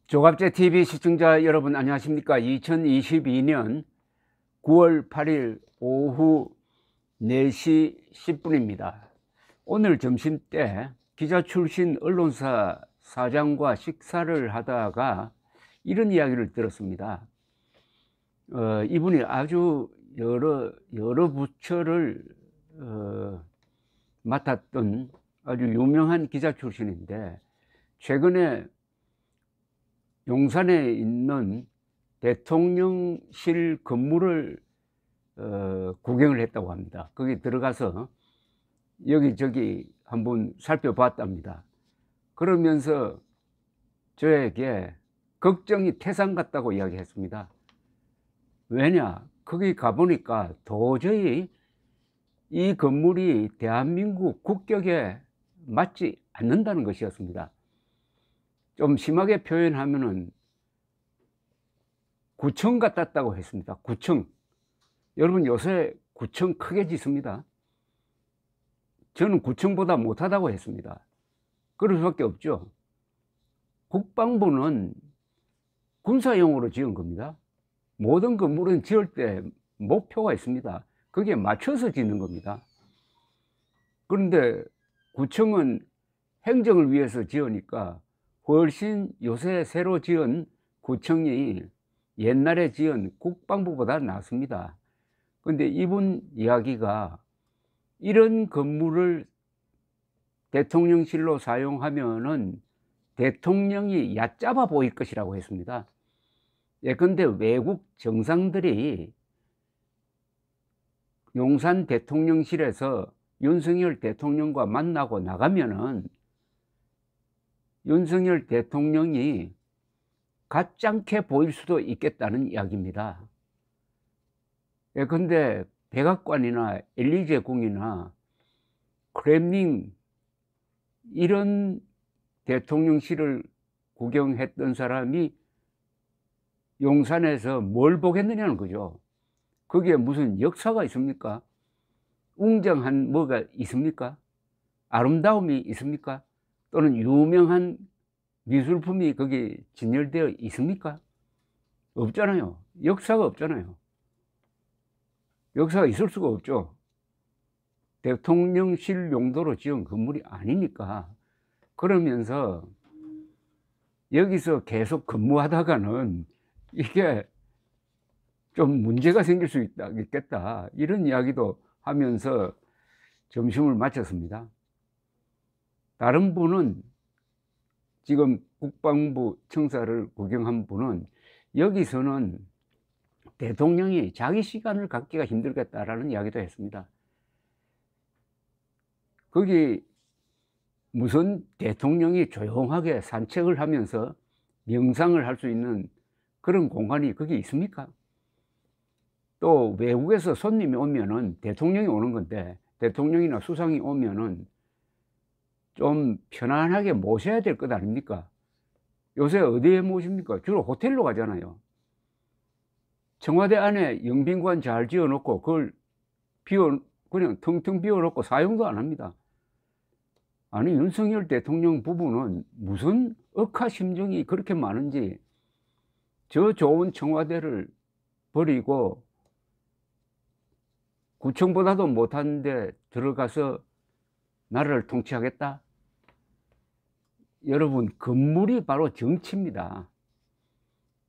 조갑제 TV 시청자 여러분 안녕하십니까? 2022년 9월 8일 오후 4시 10분입니다. 오늘 점심때 기자 출신 언론사 사장과 식사를 하다가 이런 이야기를 들었습니다. 이분이 아주 여러 부처를 맡았던 아주 유명한 기자 출신인데, 최근에 용산에 있는 대통령실 건물을 구경을 했다고 합니다. 거기 들어가서 여기저기 한번 살펴봤답니다. 그러면서 저에게 걱정이 태산 같다고 이야기했습니다. 왜냐, 거기 가보니까 도저히 이 건물이 대한민국 국격에 맞지 않는다는 것이었습니다. 좀 심하게 표현하면은 구청 같았다고 했습니다. 구청. 여러분, 요새 구청 크게 짓습니다. 저는 구청보다 못하다고 했습니다. 그럴 수밖에 없죠. 국방부는 군사용으로 지은 겁니다. 모든 건물은 지을 때 목표가 있습니다. 거기에 맞춰서 짓는 겁니다. 그런데 구청은 행정을 위해서 지으니까 훨씬 요새 새로 지은 구청이 옛날에 지은 국방부보다 낫습니다. 근데 이분 이야기가 이런 건물을 대통령실로 사용하면은 대통령이 얕잡아 보일 것이라고 했습니다. 예컨대 외국 정상들이 용산 대통령실에서 윤석열 대통령과 만나고 나가면은 윤석열 대통령이 가짱게 보일 수도 있겠다는 이야기입니다. 예컨대 백악관이나 엘리제 궁이나 크렘린 이런 대통령실을 구경했던 사람이 용산에서 뭘 보겠느냐는 거죠. 거기에 무슨 역사가 있습니까? 웅장한 뭐가 있습니까? 아름다움이 있습니까? 또는 유명한 미술품이 거기 진열되어 있습니까? 없잖아요. 역사가 없잖아요. 역사가 있을 수가 없죠. 대통령실 용도로 지은 건물이 아니니까. 그러면서 여기서 계속 근무하다가는 이게 좀 문제가 생길 수 있겠다, 이런 이야기도 하면서 점심을 마쳤습니다. 다른 분은, 지금 국방부 청사를 구경한 분은, 여기서는 대통령이 자기 시간을 갖기가 힘들겠다라는 이야기도 했습니다. 거기 무슨 대통령이 조용하게 산책을 하면서 명상을 할 수 있는 그런 공간이 거기 있습니까? 또 외국에서 손님이 오면은, 대통령이 오는 건데 대통령이나 수상이 오면은 좀 편안하게 모셔야 될 것 아닙니까? 요새 어디에 모십니까? 주로 호텔로 가잖아요. 청와대 안에 영빈관 잘 지어 놓고 그걸 그냥 텅텅 비워 놓고 사용도 안 합니다. 아니, 윤석열 대통령 부부는 무슨 억하심정이 그렇게 많은지 저 좋은 청와대를 버리고 구청보다도 못한 데 들어가서 나라를 통치하겠다? 여러분, 건물이 바로 정치입니다.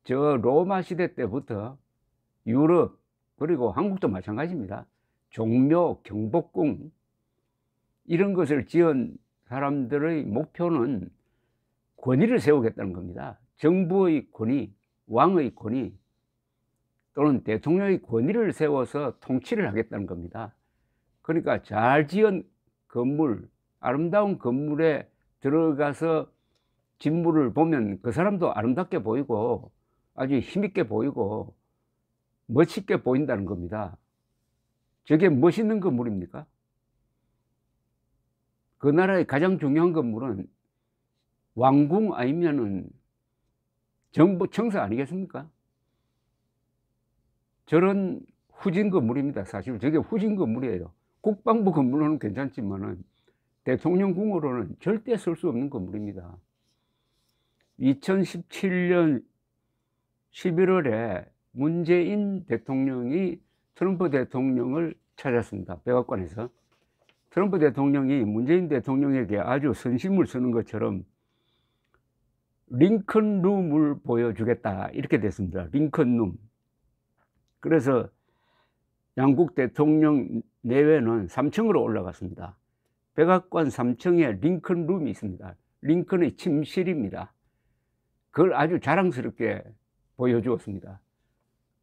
저 로마 시대 때부터 유럽, 그리고 한국도 마찬가지입니다. 종묘, 경복궁 이런 것을 지은 사람들의 목표는 권위를 세우겠다는 겁니다. 정부의 권위, 왕의 권위, 또는 대통령의 권위를 세워서 통치를 하겠다는 겁니다. 그러니까 잘 지은 건물, 아름다운 건물에 들어가서 진물을 보면 그 사람도 아름답게 보이고 아주 힘있게 보이고 멋있게 보인다는 겁니다. 저게 멋있는 건물입니까? 그 나라의 가장 중요한 건물은 왕궁 아니면은 정부 청사 아니겠습니까? 저런 후진 건물입니다. 사실 저게 후진 건물이에요. 국방부 건물로는 괜찮지만은 대통령궁으로는 절대 쓸 수 없는 건물입니다. 2017년 11월에 문재인 대통령이 트럼프 대통령을 찾았습니다. 백악관에서. 트럼프 대통령이 문재인 대통령에게 아주 선심을 쓰는 것처럼 링컨 룸을 보여주겠다 이렇게 됐습니다. 링컨 룸. 그래서 양국 대통령 내외는 3층으로 올라갔습니다. 백악관 3층에 링컨 룸이 있습니다. 링컨의 침실입니다. 그걸 아주 자랑스럽게 보여주었습니다.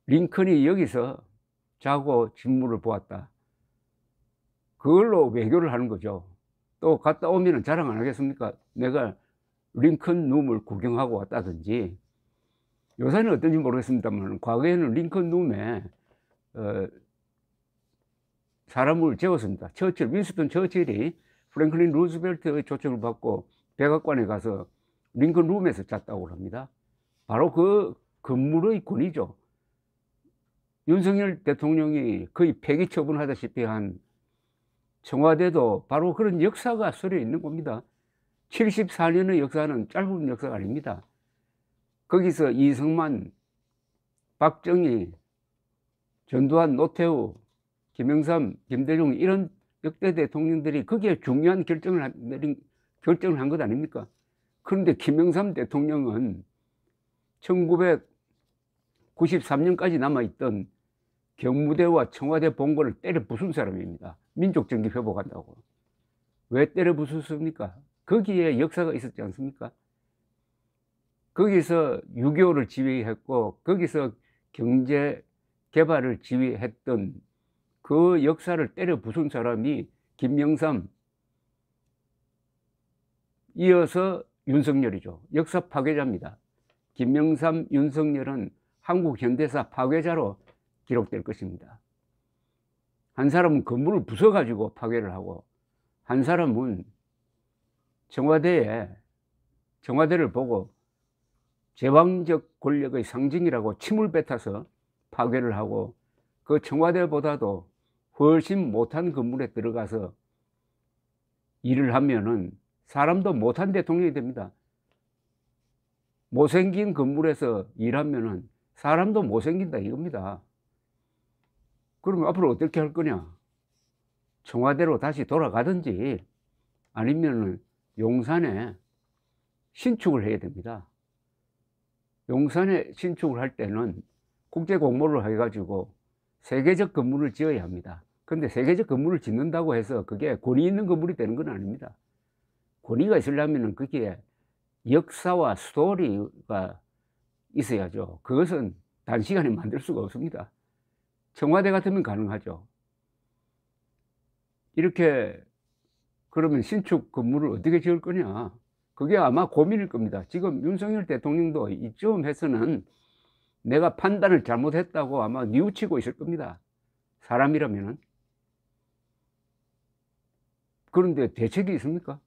링컨이 여기서 자고 직무를 보았다. 그걸로 외교를 하는 거죠. 또 갔다 오면 자랑 안 하겠습니까? 내가 링컨 룸을 구경하고 왔다든지. 요새는 어떤지 모르겠습니다만 과거에는 링컨 룸에 사람을 재웠습니다. 윈스턴 처칠이 프랭클린 루즈벨트의 초청을 받고 백악관에 가서 링컨 룸에서 잤다고 합니다. 바로 그 건물의 권위죠. 윤석열 대통령이 거의 폐기 처분하다시피 한 청와대도 바로 그런 역사가 서려 있는 겁니다. 74년의 역사는 짧은 역사가 아닙니다. 거기서 이승만, 박정희, 전두환, 노태우, 김영삼, 김대중 이런 역대 대통령들이 거기에 중요한 결정을 한 것 아닙니까? 그런데 김영삼 대통령은 1993년까지 남아있던 경무대와 청와대 본관을 때려 부순 사람입니다. 민족정기 회복한다고. 왜 때려 부쉈습니까? 거기에 역사가 있었지 않습니까? 거기서 6.25를 지휘했고 거기서 경제 개발을 지휘했던 그 역사를 때려 부순 사람이 김영삼, 이어서 윤석열이죠. 역사 파괴자입니다. 김영삼, 윤석열은 한국 현대사 파괴자로 기록될 것입니다. 한 사람은 건물을 부숴가지고 파괴를 하고 한 사람은 청와대를 보고 제왕적 권력의 상징이라고 침을 뱉어서 파괴를 하고 그 청와대보다도 훨씬 못한 건물에 들어가서 일을 하면은 사람도 못한 대통령이 됩니다. 못생긴 건물에서 일하면은 사람도 못생긴다 이겁니다. 그러면 앞으로 어떻게 할 거냐? 청와대로 다시 돌아가든지 아니면은 용산에 신축을 해야 됩니다. 용산에 신축을 할 때는 국제 공모를 해가지고 세계적 건물을 지어야 합니다. 근데 세계적 건물을 짓는다고 해서 그게 권위 있는 건물이 되는 건 아닙니다. 권위가 있으려면 거기에 역사와 스토리가 있어야죠. 그것은 단시간에 만들 수가 없습니다. 청와대 같으면 가능하죠. 이렇게 그러면 신축 건물을 어떻게 지을 거냐? 그게 아마 고민일 겁니다. 지금 윤석열 대통령도 이쯤 해서는 내가 판단을 잘못했다고 아마 뉘우치고 있을 겁니다. 사람이라면은. 그런데 대책이 있습니까?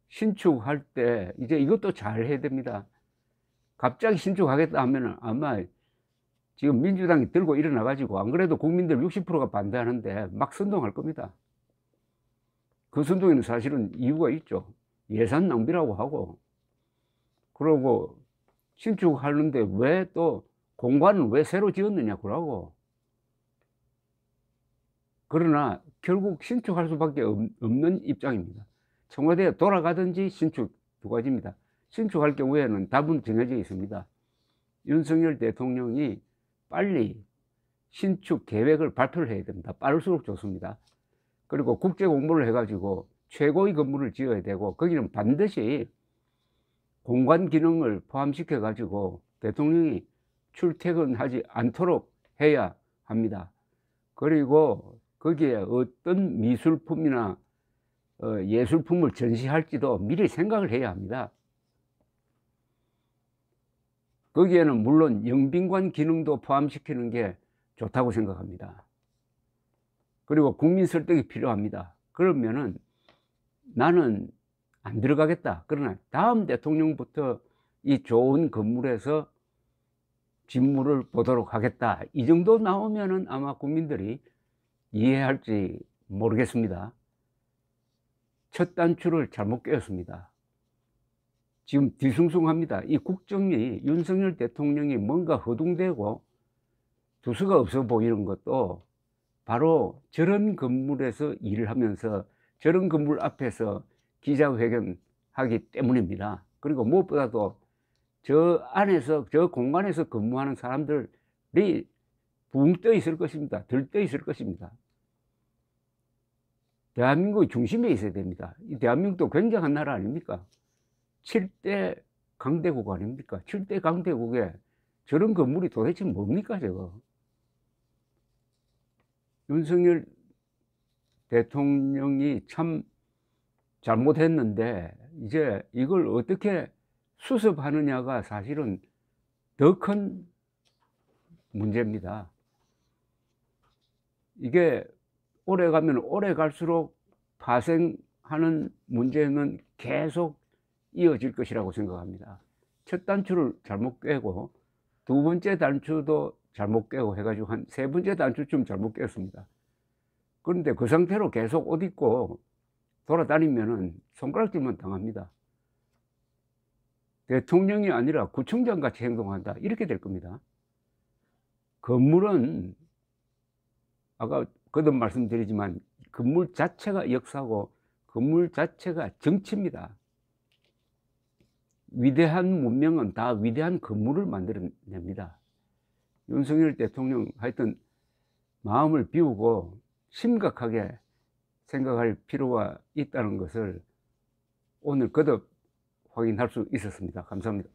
신축할 때 이제 이것도 잘 해야 됩니다. 갑자기 신축하겠다 하면은 아마 지금 민주당이 들고 일어나 가지고 안 그래도 국민들 60%가 반대하는데 막 선동할 겁니다. 그 선동에는 사실은 이유가 있죠. 예산 낭비라고 하고, 그러고 신축하는데 왜 또 공관은 왜 새로 지었느냐 그러고. 그러나 결국 신축할 수밖에 없는 입장입니다. 청와대에 돌아가든지 신축 두 가지입니다. 신축할 경우에는 답은 정해져 있습니다. 윤석열 대통령이 빨리 신축 계획을 발표를 해야 됩니다. 빠를수록 좋습니다. 그리고 국제 공모를 해가지고 최고의 건물을 지어야 되고 거기는 반드시 공관 기능을 포함시켜 가지고 대통령이 출퇴근하지 않도록 해야 합니다. 그리고 거기에 어떤 미술품이나 예술품을 전시할지도 미리 생각을 해야 합니다. 거기에는 물론 영빈관 기능도 포함시키는 게 좋다고 생각합니다. 그리고 국민 설득이 필요합니다. 그러면은 나는 안 들어가겠다. 그러나 다음 대통령부터 이 좋은 건물에서 직무를 보도록 하겠다. 이 정도 나오면은 아마 국민들이 이해할지 모르겠습니다. 첫 단추를 잘못 꿰었습니다. 지금 뒤숭숭합니다. 이 국정이 윤석열 대통령이 뭔가 허둥대고 두수가 없어 보이는 것도 바로 저런 건물에서 일을 하면서 저런 건물 앞에서 기자회견하기 때문입니다. 그리고 무엇보다도 저 안에서, 저 공간에서 근무하는 사람들이 붕 떠 있을 것입니다. 들떠 있을 것입니다. 대한민국의 중심에 있어야 됩니다. 이 대한민국도 굉장한 나라 아닙니까? 7대 강대국 아닙니까? 7대 강대국에 저런 건물이 도대체 뭡니까, 저거? 윤석열 대통령이 참 잘못했는데, 이제 이걸 어떻게 수습하느냐가 사실은 더 큰 문제입니다. 이게 오래 가면 오래 갈수록 파생하는 문제는 계속 이어질 것이라고 생각합니다. 첫 단추를 잘못 꿰고 두 번째 단추도 잘못 꿰고 해가지고 한 세 번째 단추쯤 잘못 꿰었습니다. 그런데 그 상태로 계속 옷 입고 돌아다니면은 손가락질만 당합니다. 대통령이 아니라 구청장 같이 행동한다, 이렇게 될 겁니다. 건물은 아까 거듭 말씀드리지만 건물 자체가 역사고 건물 자체가 정치입니다. 위대한 문명은 다 위대한 건물을 만들어냅니다. 윤석열 대통령 하여튼 마음을 비우고 심각하게 생각할 필요가 있다는 것을 오늘 거듭 확인할 수 있었습니다. 감사합니다.